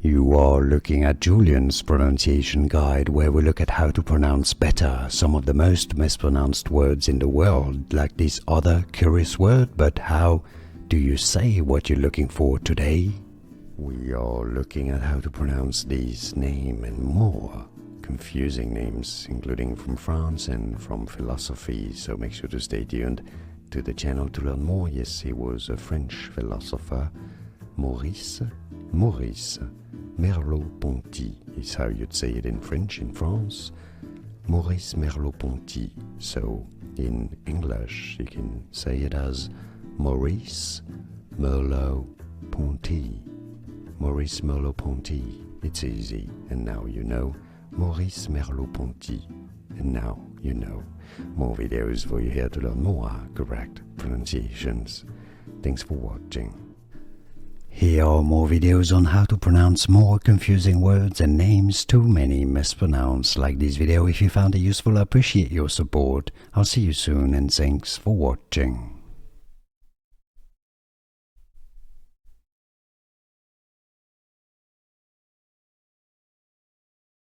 You are looking at Julian's pronunciation guide, where we look at how to pronounce better some of the most mispronounced words in the world, like this other curious word. But how do you say what you're looking for today? We are looking at how to pronounce these names and more confusing names, including from France and from philosophy, so make sure to stay tuned to the channel to learn more. Yes, he was a French philosopher. Maurice Merleau-Ponty is how you'd say it in French in France. Maurice Merleau-Ponty. So in English you can say it as Maurice Merleau-Ponty. Maurice Merleau-Ponty. It's easy, and now you know. Maurice Merleau-Ponty. And now you know. More videos for you here to learn more correct pronunciations. Thanks for watching. Here are more videos on how to pronounce more confusing words and names too many mispronounced. Like this video if you found it useful. I appreciate your support. I'll see you soon, and thanks for watching.